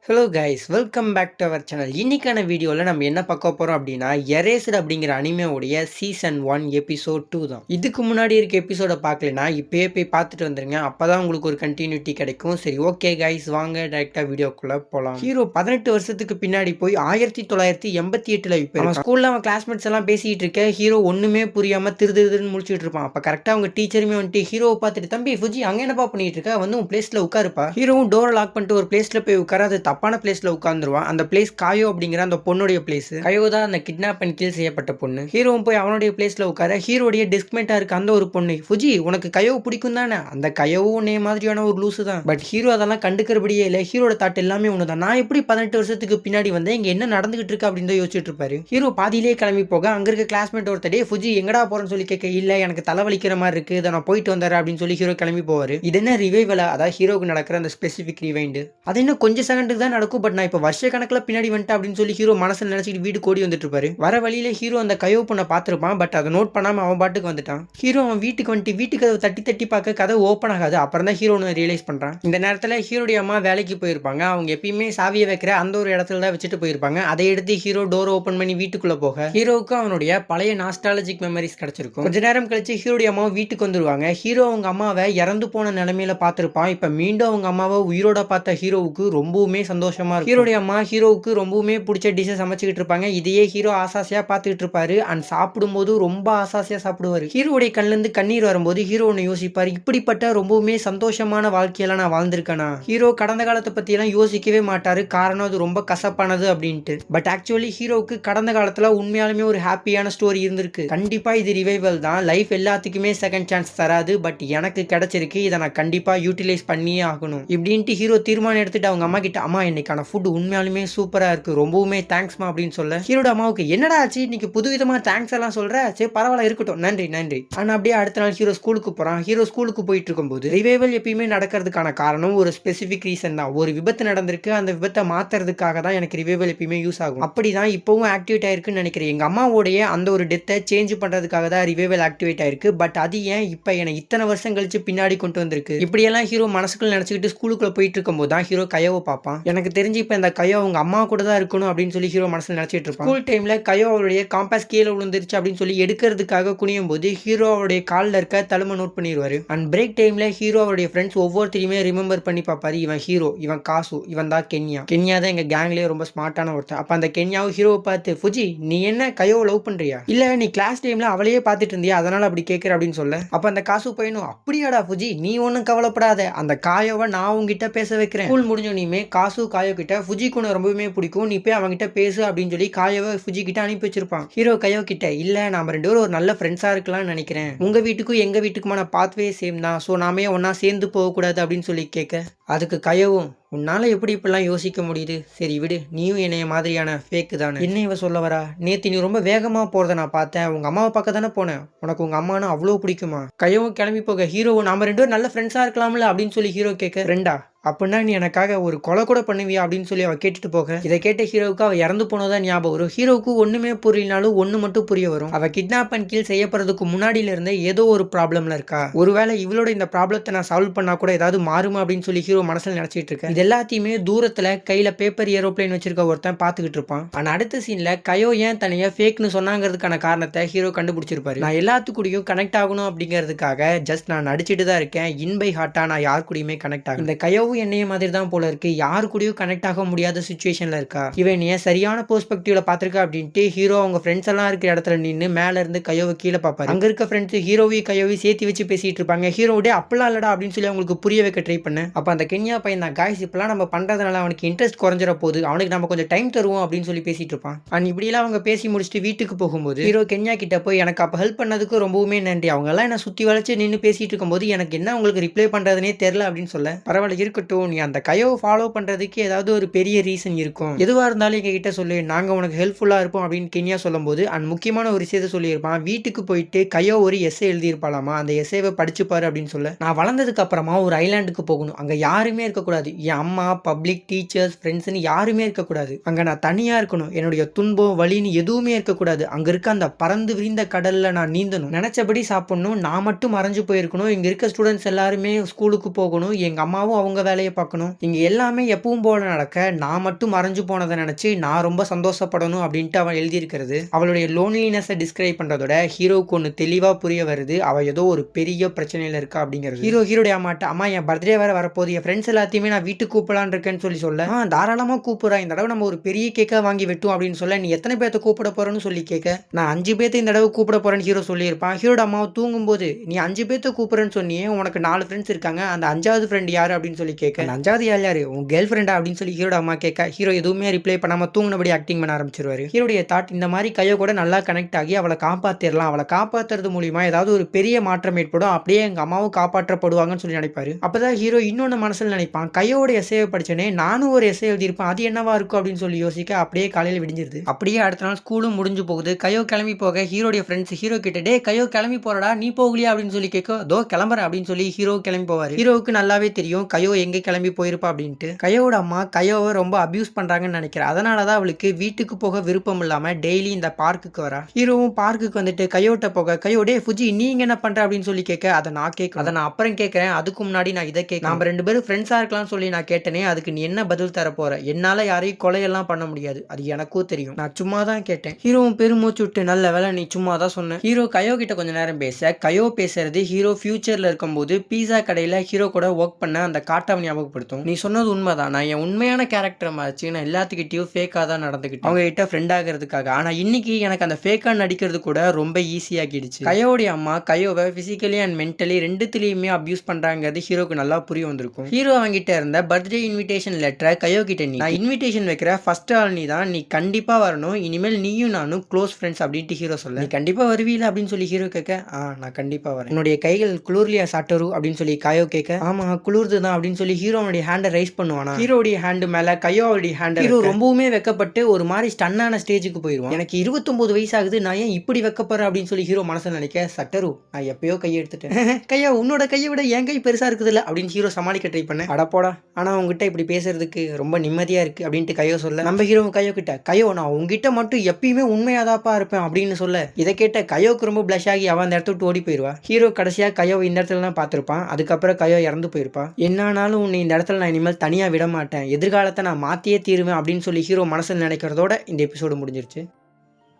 Hello guys, welcome back to our channel. இன்னைக்கான வீடியோவில் நம்ம என்ன பார்க்க போகிறோம் அப்படின்னா, எரேஸ்டு அப்படிங்கிற அனிமேவுடைய சீசன் 1 எபிசோட் 2 தான். இதுக்கு முன்னாடி இருக்க எபிசோட பார்க்கலனா இப்பயே போய் பார்த்துட்டு வந்துருங்க. அப்போ தான் உங்களுக்கு ஒரு கண்டினியூட்டி கிடைக்கும். சரி, ஓகே கைஸ், வாங்க டைரெக்டாக வீடியோக்குள்ளே போகலாம். ஹீரோ 18 வருஷத்துக்கு பின்னாடி போய் 1988 இப்போ அவன் ஸ்கூலில் அவன் கிளாஸ்மேட்ஸ் எல்லாம் பேசிகிட்டு இருக்க ஹீரோ ஒன்றுமே புரியாமல் திருதுன்னு முடிச்சுட்டு இருப்பான். அப்போ கரெக்டாக அவங்க டீச்சருமே வந்துட்டு ஹீரோவை பார்த்துட்டு, தம்பி ஃபுஜி அங்கே என்னப்பா பண்ணிட்டு இருக்க, வந்து உன் பிளேஸில் உட்காருப்பா. ஹீரோவும் டோரை லாக் பண்ணிட்டு ஒரு பிளேஸில் போய் உட்காராது தப்பான பிளேஸ்ல உட்கார்ந்துருவான். அந்த பிளேஸ் காயோ அப்படிங்கிற அந்த பொண்ணுடைய பிளேஸ். காயோ தான் அந்த கிட்னாப் பண்ணி கில் செய்யப்பட்ட பொண்ணு. ஹீரோவும் போய் அவனுடைய பிளேஸ்ல உட்கார ஹீரோடைய டெஸ்க்மேட்டா இருக்க அந்த ஒரு பொண்ணு, ஃபுஜி உனக்கு கயோ பிடிக்கும் தானே, அந்த கயோவும் உன்னைய மாதிரியான ஒரு லூசு தான். பட் ஹீரோ அதெல்லாம் கண்டுக்கிறபடியே இல்லை. ஹீரோட தாட் எல்லாமே ஒண்ணுதான். நான் எப்படி 18 வருஷத்துக்கு பின்னாடி வந்து இங்க என்ன நடந்துகிட்டு இருக்கு அப்படின்னு தான் யோசிச்சுட்டு இருப்பாரு. ஹீரோ பாதியிலே கிளம்பி போக அங்க இருக்க கிளாஸ்மேட் ஒருத்தடே ஃபுஜி எங்கடா போறேன்னு சொல்லி கேட்க, இல்ல எனக்கு தலைவலிக்கிற மாதிரி இருக்கு, இதை நான் போயிட்டு வந்தாரு அப்படின்னு சொல்லி ஹீரோ கிளம்பி போவாரு. இது என்ன ரிவைவலா, அதாவது ஹீரோக்கு நடக்கிற அந்த ஸ்பெசிபிக் ரிவைண்ட், அது இன்னும் கொஞ்சம் செகண்டுக்கு தான் நடக்கும். பட் நான் இப்போ வருஷ கணக்கில் பின்னாடி வந்துட்டு அப்படின்னு சொல்லி ஹீரோ மனசில் நினைச்சிட்டு வீடு கோடி வந்துட்டு இருப்பாரு. வர வழியில ஹீரோ அந்த கயோ பொண்ணை பார்த்துருப்பான். பட் அதை நோட் பண்ணாம அவன் பாட்டுக்கு வந்துட்டான். ஹீரோ அவன் வீட்டுக்கு வந்துட்டு வீட்டு கதவை தட்டி தட்டி பார்க்க கதை ஓப்பன் ஆகாது. அப்புறம் தான் ஹீரோ ரியலைஸ் பண்றான். இந்த நேரத்தில் ஹீரோடைய அம்மா வேலைக்கு போயிருப்பாங்க. அவங்க எப்பயுமே சாவியை வைக்கிற அந்த ஒரு இடத்துல தான் வச்சுட்டு போயிருப்பாங்க. அதை எடுத்து ஹீரோ டோர் ஓப்பன் பண்ணி வீட்டுக்குள்ள போக ஹீரோவுக்கு அவனுடைய பழைய நாஸ்டாலஜிக் மெமரிஸ் கிடைச்சிருக்கும். கொஞ்ச நேரம் கழிச்சு ஹீரோடைய அம்மா வீட்டுக்கு வந்துருவாங்க. ஹீரோ அவங்க அம்மாவை இறந்து போன நிலைமையில பார்த்திருப்பான். இப்ப மீண்டும் அவங்க அம்மாவை உயிரோட பார்த்த ஹீரோவுக்கு ரொம்பவுமே சந்தோஷமா இருக்கும். ஹீரோடைய அம்மா ஹீரோவுக்கு ரொம்பவுமே பிடிச்ச டிஷ்ஷை சமைச்சிக்கிட்டு இருப்பாங்க. இதையே ஹீரோ ஆசாசியா பார்த்துக்கிட்டு இருப்பாரு. அண்ட் சாப்பிடும்போது ரொம்ப ஆசாசியா சாப்பிடுவாரு. ஹீரோடைய கண்ணிலிருந்து கண்ணீர் வரும்போது ஹீரோ ஒன்று யோசிப்பாரு, இப்படிப்பட்ட ரொம்பவுமே சந்தோஷமான வாழ்க்கையெல்லாம் நான் வாழ்ந்திருக்கேனா. ஹீரோ கடந்த காலத்தை பத்தி எல்லாம் யோசிக்கவே மாட்டாரு. காரணம் அது ரொம்ப கசப்பானது அப்படின்ட்டு. பட் ஆக்சுவலி ஹீரோவுக்கு கடந்த காலத்துல உண்மையாலுமே ஒரு ஹாப்பியான ஸ்டோரி இருந்திருக்கு. கண்டிப்பா இது ரிவைவல் தான். லைஃப் எல்லாத்துக்குமே செகண்ட் சான்ஸ் தராது. பட் எனக்கு கிடைச்சிருக்கு, இதை நான் கண்டிப்பா யூட்டிலைஸ் பண்ணியே ஆகணும் இப்படின்ட்டு ஹீரோ தீர்மானம் எடுத்துட்டு அவங்க அம்மா கிட்ட, அம்மா இன்னைக்கான ஃபுட் உண்மையாலுமே சூப்பரா இருக்கு, ரொம்பவுமே தேங்க்ஸ்மா அப்படின்னு சொல்ல ஹீரோட அம்மாவுக்கு, என்னடா ஆச்சு இன்னைக்கு புதுவிதமா தேங்க்ஸ் எல்லாம் சொல்ற, சரி பரவாயில்ல இருக்கட்டும், நன்றி நன்றி. ஆனா அப்படியே அடுத்த நாள் ஹீரோ ஸ்கூலுக்கு போறான். ஹீரோ ஸ்கூலுக்கு போயிட்டு இருக்கும்போது ரிவைவல் எப்பயுமே நடக்கிறதுக்கான காரணம் ஒரு ஸ்பெசிபிக் ரீசன் தான். ஒரு விபத்து நடந்திருக்கு, அந்த விபத்தை மாத்துறதுக்காக தான் எனக்கு ரிவைவல் எப்பயுமே யூஸ் ஆகும். அப்படிதான் இப்பவும் ஆக்டிவேட் ஆயிருக்குன்னு நினைக்கிறேன். எங்க அம்மாவோடைய அந்த ஒரு டெத்தை சேஞ்ச் பண்றதுக்காக தான் ரிவைவல் ஆக்டிவேட் ஆயிருக்கு. பட் அது ஏன் இப்ப எனக்கு இத்தனை வருஷம் கழிச்சு பின்னாடி கொண்டு வந்திருக்கு. இப்படியெல்லாம் ஹீரோ மனசுக்குள்ள நினைச்சுக்கிட்டு ஸ்கூலுக்குள்ள போயிட்டு இருக்கும்போது தான் ஹீரோ கயோவை பார்ப்பான். எனக்கு தெரிஞ்சு இப்ப இந்த கயோ அவங்க அம்மா கூட தான் இருக்கணும் அப்படின்னு சொல்லி ஹீரோ மனசுல நினைச்சிட்டு இருப்பான். ஸ்கூல் டைம்ல கயோ அவருடைய காம்பாஸ் கீழே விழுந்துருச்சு அப்படின்னு சொல்லி எடுக்கிறதுக்காக குனியும் போது ஹீரோ அவருடைய காலில் இருக்க தழுமை நோட் பண்ணிடுவாரு. அண்ட் பிரேக் டைம்ல ஹீரோ அவருடைய ஃப்ரெண்ட்ஸ் ஒவ்வொருத்தரையுமே ரிமெம்பர் பண்ணி பார்ப்பாரு. இவன் ஹீரோ, இவன் காசு, இவன் தான் கென்யா தான் எங்க கேங்லயே ரொம்ப ஸ்மார்ட்டான ஒருத்தன். அப்ப அந்த கென்யாவும் ஹீரோவை பார்த்து, ஃபுஜி நீ என்ன கயோவை லவ் பண்றியா, இல்ல நீ கிளாஸ் டைம்ல அவளையே பார்த்துட்டு இருந்தியா அதனால அப்படி கேட்கிற அப்படின்னு சொல்ல, அப்ப அந்த காசு பையனும், அப்படியாடா ஃபுஜி நீ ஒன்னும் கவலைப்படாத, அந்த காயோவை நான் உங்ககிட்ட பேச வைக்கிறேன். ஸ்கூல் முடிஞ்சோனையுமே காசு காயோ கிட்ட ஃபுஜிக்கு ரொம்பவுமே பிடிக்கும், நீ போய் அவன்கிட்ட பேசு அப்படின்னு சொல்லி காயோவை ஃபுஜி கிட்ட அனுப்பி வச்சிருப்பான். ஹீரோ கயோ கிட்ட, இல்ல நாம ரெண்டு பேரும் ஒரு நல்ல ஃப்ரெண்ட்ஸா இருக்கலாம்னு நினைக்கிறேன், உங்க வீட்டுக்கும் எங்க வீட்டுக்குமான பாத்வே சேம் தான், ஸோ நாமே ஒன்னா சேர்ந்து போகக்கூடாது அப்படின்னு சொல்லி கேட்க, அதுக்கு கயோவும், உன்னால எப்படி இப்படிலாம் யோசிக்க முடியுது, சரி விடு, நீயும் என்னைய மாதிரியான ஃபேக்கு தானே, என்ன இவ சொல்ல வரா, நேத்து நீ ரொம்ப வேகமா போறத நான் பார்த்தேன், உங்க அம்மாவை பார்க்க தானே போனேன், உனக்கு உங்க அம்மானா அவ்வளோ பிடிக்குமா. கயோவும் கிளம்பி போக ஹீரோவும், நாம ரெண்டு பேரும் நல்ல ஃப்ரெண்ட்ஸா இருக்கலாம்ல அப்படின்னு சொல்லி ஹீரோ கேட்க, ஃப்ரெண்டா அப்படின்னா நீ எனக்காக ஒரு கொலை கூட பண்ணுவியா அப்படின்னு சொல்லி அவ கேட்டுட்டு போக, இதை கேட்ட ஹீரோவுக்கு அவ இறந்து போனதான் ஞாபகம் வரும். ஹீரோவுக்கு ஒண்ணுமே புரியலனாலும் ஒண்ணு மட்டும் புரிய வரும், அவ கிட்னாப் அண்ட் கில் செய்யப்படுறதுக்கு முன்னாடியில இருந்தே ஏதோ ஒரு ப்ராப்ளம்ல இருக்கா, ஒருவேளை இவளோட இந்த ப்ராப்ளத்தை நான் சால்வ் பண்ணா கூட ஏதாவது மாறுமா அப்படின்னு சொல்லி ஹீரோ மனசுல நினைச்சிட்டு இருக்கேன். இது எல்லாத்தையுமே தூரத்துல கையில பேப்பர் ஏரோப்ளைன் வச்சிருக்க ஒருத்தன் பாத்துக்கிட்டு இருப்பான். ஆனா அடுத்த சீன்ல கயோ ஏன் தனியா ஃபேக்னு சொன்னாங்கிறதுக்கான காரணத்தை ஹீரோ கண்டுபிடிச்சிருப்பாரு. நான் எல்லாத்துக்கூடயும் கனெக்ட் ஆகணும் அப்படிங்கிறதுக்காக ஜஸ்ட் நான் நடிச்சிட்டு தான் இருக்கேன், இன் பை ஹார்ட்டா நான் யார் கூடயுமே கனெக்ட் ஆகும். இந்த கயோ என்னைய மாதிரி தான் போல இருக்கு, யாரு கூடயும் கனெக்ட் ஆக முடியாத சிச்சுவேஷன்ல இருக்கா, இவன் ஏன் சரியான பெர்ஸ்பெக்டிவ்ல பாத்திருக்கா அப்படின்ட்டு ஹீரோ அவங்க ஃப்ரெண்ட்ஸ் எல்லாம் இருக்கிற இடத்துல நின்று மேல இருந்து கயோவை கீழே பார்ப்பாரு. அங்க இருக்க ஃப்ரெண்ட்ஸ் ஹீரோவையும் கயோவை சேர்த்து வச்சு பேசிட்டு இருப்பாங்க. ஹீரோடே அப்பெல்லாம் இல்லடா அப்படின்னு சொல்லி அவங்களுக்கு புரிய வைக்க ட்ரை பண்ண, அப்ப அந்த கென்யா பையன் தான், காய்ஸ் இப்பெல்லாம் நம்ம பண்றதுனால அவனுக்கு இன்ட்ரெஸ்ட் குறைஞ்சிட போகுது, அவனுக்கு நம்ம கொஞ்சம் டைம் தருவோம் அப்படின்னு சொல்லி பேசிட்டு இருப்பான். அண்ட் இப்படியெல்லாம் அவங்க பேசி முடிச்சுட்டு வீட்டுக்கு போகும்போது ஹீரோ கென்யா கிட்ட போய், எனக்கு அப்ப ஹெல்ப் பண்ணதுக்கு ரொம்பவுமே நன்றி, அவங்க எல்லாம் என்ன சுத்தி வளைச்சு நின்று பேசிட்டு இருக்கும்போது எனக்கு என்ன உங்களுக்கு ரிப்ளை பண்றதுனே தெரியல அப்படின்னு சொல்ல, பரவாயில்ல இருக்கட்டும், நீ அந்த கயோவை ஃபாலோ பண்றதுக்கு ஏதாவது ஒரு பெரிய ரீசன் இருக்கும், எதுவா இருந்தாலும் எங்க கிட்ட சொல்லு, நாங்க உனக்கு ஹெல்ப்ஃபுல்லா இருப்போம் அப்படின்னு கென்யா சொல்லும் போது, அண்ட் முக்கியமான ஒரு விஷயத்தை சொல்லியிருப்பான், வீட்டுக்கு போயிட்டு கயோ ஒரு எஸ்ஸே எழுதியிருப்பாலாமா, அந்த எஸ்ஸேவை படிச்சு பாரு அப்படின்னு சொல்ல, நான் வளர்ந்ததுக்கு அப்புறமா ஒரு ஐலாண்டுக்கு போகணும், அங்க யாருமே இருக்கக்கூடாது. என் அம்மா, பப்ளிக், டீச்சர்ஸ், ஃப்ரெண்ட்ஸ்ன்னு யாருமே இருக்கக்கூடாது. அங்க நான் தனியா இருக்கணும். என்னுடைய துன்பம், வலின்னு எதுவுமே இருக்கக்கூடாது. அங்க இருக்க அந்த பறந்து விரிந்த கடல்ல நான் நீந்தணும். நினைச்சபடி சாப்பிடணும். நான் மட்டும் மறைஞ்சு போயிருக்கணும். இங்க இருக்க ஸ்டூடெண்ட்ஸ் எல்லாருமே ஸ்கூலுக்கு போகணும். எங்க அம்மாவும் அவங்க வேலையை பார்க்கணும். இங்க எல்லாமே எப்பவும் போல நடக்க நான் மட்டும் மறைஞ்சு போனதை நினைச்சு நான் ரொம்ப சந்தோஷப்படணும் அப்படின்ட்டு அவன் எழுதியிருக்கிறது. அவளுடைய லோன்லினஸை டிஸ்கிரைப் பண்றதோட ஹீரோவுக்கு ஒன்று தெளிவா புரிய வருது. அவ ஏதோ ஒரு பெரிய பிரச்சனையில இருக்கா அப்படிங்கிறது. ஹீரோடைய அம்மாட்ட, அம்மா என் பர்த்டே வேற வரப்போகுது, என் ஃப்ரெண்ட்ஸ் எல்லாத்தையுமே நான் வீட்டுக்கு கூப்பிடலான்னு இருக்கேன்னு சொல்ல, தாராளமா கூப்பிடுறா, இந்த தடவை நம்ம ஒரு பெரிய கேக்கா வாங்கி வெட்டும் அப்படின்னு சொல்ல, நீ எத்தனை பேர்த்த கூப்பிட போறேன்னு சொல்லி கேட்க, நான் 5 பேர்த்த இந்த தடவை கூப்பிட போறேன்னு ஹீரோ சொல்லியிருப்பான். ஹீரோட அம்மாவை தூங்கும்போது, நீ 5 பேர்த்த கூப்பிடுறேன்னு சொன்னியே, உனக்கு 4 ஃப்ரெண்ட்ஸ் இருக்காங்க, அந்த 5வது ஃப்ரெண்ட் யாரு அப்படின்னு சொல்லி கேட்க, அந்த 5வது யாரு உன் கேர்ள் ஃப்ரெண்டா அப்படின்னு சொல்லி ஹீரோட அம்மா கேட்க, ஹீரோ எதுவுமே ரிப்ளை பண்ணாம தூங்கினபடி ஆக்டிங் பண்ண ஆரம்பிச்சிருவாரு. ஹீரோடைய தாட் இந்த மாதிரி கையோ கூட நல்லா கனெக்ட் ஆகி அவளை காப்பாத்திரலாம், அவளை காப்பாத்துறது மூலியமா ஏதாவது ஒரு பெரிய மாற்றம் ஏற்படும், அப்படியே எங்க அம்மாவும் காப்பாற்றப்படுவாங்கன்னு சொல்லி நினைப்பாரு. அப்பதான் ஹீரோ இன்னொன்னு மனசுல நினைப்பான், கையோட எஸ்ஏவை படிச்சனே, நானும் ஒரு எஸ்ஏ எழுதியிருப்பேன், அது என்னவா இருக்கும் அப்படின்னு சொல்லி யோசிக்க, அப்படியே காலையில் விடிஞ்சிருது. அப்படியே அடுத்த நாள் ஸ்கூலும் முடிஞ்சு போகுது. கையோ கிளம்பி போக ஹீரோடைய ஃப்ரெண்ட்ஸ் ஹீரோ கிட்ட, டே கையோ கிளம்பி போறடா, நீ போகலையா அப்படின்னு சொல்லி கேட்க, தோ கிளம்புறேன் அப்படின்னு சொல்லி ஹீரோ கிளம்பி போவாரு. ஹீரோவுக்கு நல்லாவே தெரியும் கையோ எங்க கிளம்பி போயிருப்பா அப்படின்ட்டு. கையோட அம்மா கையோவை ரொம்ப அபியூஸ் பண்றாங்கன்னு நினைக்கிறேன். அதனாலதான் அவளுக்கு வீட்டுக்கு போக விருப்பம் இல்லாம டெய்லி இந்த பார்க்குக்கு வரா. ஹீரோவும் பார்க்குக்கு வந்துட்டு கையோட்ட போக, கையோடே ஃபுஜி நீங்க என்ன பண்ற அப்படின்னு சொல்லி கேட்க, அதை நான் கேட்க, அதை நான் அப்புறம் கேட்கறேன், அதுக்கு முன்னாடி நான் இதை கேட்க, நம்ம 2 பேரும் ஃப்ரெண்ட்ஸா இருக்கலாம் சொல்லி நான் கேட்டனே, அதுக்கு நீ என்ன பதில் தர போற? என்னால யாரையும் கொலையெல்லாம் பண்ண முடியாது, அது எனக்கும் தெரியும், நான் சும்மா தான் கேட்டேன். ஹீரோவும் பெருமூச்சு விட்டு, நல்ல வேலை நீ சும்மா தான் சொன்ன. ஹீரோ கையோ கிட்ட கொஞ்ச நேரம் பேச, கையோ பேசுறது ஹீரோ ஃபியூச்சர்ல இருக்கும்போது பீஸா கடையில ஹீரோ கூட ஒர்க் பண்ண அந்த காட்டாவை ஞாபகப்படுத்தும். நீ சொன்னது உண்மைதான், நான் என் உண்மையான கேரக்டர் மாதிரி நான் எல்லாத்துக்கிட்டையும் ஃபேக்கா தான் நடந்துக்கிட்டேன் அவங்க கிட்ட ஃப்ரெண்ட் ஆகிறதுக்காக. ஆனா இன்னைக்கு எனக்கு அந்த ஃபேக்கா நடிக்கிறது கூட ரொம்ப ஈஸியாகிடுச்சு. கையோடைய அம்மா கையோவை பிசிக்கலி அண்ட் மென்டலி ரெண்டுத்துலயுமே அபியூஸ் பண்றாங்கிறது ஹீரோக்கு நல்லா புரிய வந்திருக்கும். ஹீரோ அவங்கிட்ட இருந்த பர்த்டே இன்விடேஷன் லெட்டரை கையோ கிட்ட, நீ நான் இன்விடேஷன் வைக்கிற ஃபர்ஸ்ட் ஆள் நீ தான், நீ கண்டிப்பா வரணும், இனிமேல் நீயும் நானும் க்ளோஸ் ஃப்ரெண்ட்ஸ் அப்படின்ட்டு ஹீரோ சொல்ல, நீ கண்டிப்பா வருவீல அப்படின்னு சொல்லி ஹீரோ கேட்க, நான் கண்டிப்பா வரேன். உன்னுடைய கைகள் குளிர்லியா சாட்டரு அப்படின்னு சொல்லி கையோ கேட்க, ஆமா குளிர்து தான் அப்படின்னு சொல்லி ஹீரோனுடைய ஹேண்டை ரைஸ் பண்ணுவானா. ஹீரோடைய ஹேண்டு மேல கையோடைய ஹேண்ட், ஹீரோ ரொம்பவுமே வெக்கப்பட்டு ஒரு மாதிரி ஸ்டன்னான ஸ்டேஜுக்கு போயிடுவான். எனக்கு 29 வயசு ஆகுது, நான் ஏன் இப்படி வெக்கப்படுறேன் அப்படின்னு சொல்லி ஹீரோ மனசுல நினைக்க, சட்டரு நான் எப்பயோ கையை எடுத்துட்டேன், கையா உன்னோட கையை விட என் கை பெருசா இருக்குதுல்ல அப்படின்னு ஹீரோ சமாளிக்க ட்ரை பண்ண, அடப்போடா ஆனா உங்ககிட்ட இப்படி பேசுறதுக்கு ரொம்ப நிம்மதியா இருக்கு அப்படின்ட்டு கையோ சொல்ல, நம்ம ஹீரோ கையோ கிட்ட, கையோ நான் உங்ககிட்ட மட்டும் எப்பயுமே உண்மையாதாப்பா இருப்பேன் அப்படின்னு சொல்ல, இதை கேட்ட கையோக்கு ரொம்ப பிளஷ் ஆகி அவன் அந்த இடத்த விட்டு ஓடி போயிடுவா. ஹீரோ கடைசியா கையோ இந்த இடத்துல தான் பார்த்திருப்பான். அதுக்கப்புறம் கையோ இறந்து போயிருப்பா. என்னானாலும் உன்னை இந்த இடத்துல நான் இனிமேல் தனியா விட மாட்டேன், எதிர்காலத்தை நான் மாத்தியே தீருவேன் அப்படின்னு சொல்லி ஹீரோ மனசில் நினைக்கிறதோட இந்த எபிசோடு முடிஞ்சிருச்சு.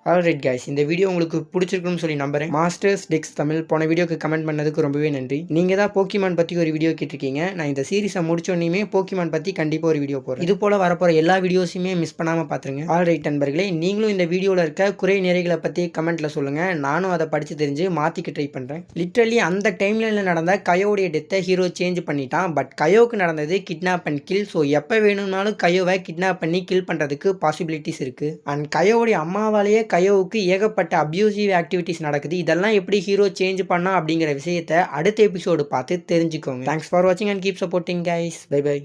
ஆல்ரைட் கைஸ், இந்த வீடியோ உங்களுக்கு பிடிச்சிருக்குன்னு சொல்லி நம்புறேன். மாஸ்டர்ஸ் டெக்ஸ் தமிழ் போன வீடியோக்கு கமெண்ட் பண்ணதுக்கு ரொம்பவே நன்றி. நீங்கள் தான் போக்கிமான் பற்றி ஒரு வீடியோ கேட்டிருக்கீங்க. நான் இந்த சீரிஸை முடிச்சோன்னே போக்கிமான் பற்றி கண்டிப்பாக ஒரு வீடியோ போடுறேன். இது போல் வரப்போகிற எல்லா வீடியோஸுமே மிஸ் பண்ணாமல் பார்த்துருங்க. ஆல்ரைட் நண்பர்களே, நீங்களும் இந்த வீடியோவில் இருக்க குறை நிறைகளை பற்றி கமெண்ட்டில் சொல்லுங்கள். நானும் அதை படித்து தெரிஞ்சு மாற்றிக்க ட்ரை பண்ணுறேன். லிட்ரலி அந்த டைம்லைனில் நடந்த கையோடைய டெத்தை ஹீரோ சேஞ்ச் பண்ணிட்டான். பட் கையோவுக்கு நடந்தது கிட்னாப் அண்ட் கில். ஸோ எப்போ வேணும்னாலும் கையோவை கிட்னாப் பண்ணி கில் பண்ணுறதுக்கு பாசிபிலிட்டிஸ் இருக்குது. அண்ட் கையோடைய அம்மாவாலேயே கையோவுக்கு ஏகப்பட்ட அப்யூசிவ் ஆக்டிவிட்டிஸ் நடக்குது. இதெல்லாம் எப்படி ஹீரோ சேஞ்ச் பண்ணா அப்படிங்கிற விஷயத்தை அடுத்த எபிசோடு பார்த்து தெரிஞ்சுக்கோங்க. தேங்க்ஸ் ஃபார் வாட்சிங் and keep supporting guys. Bye by.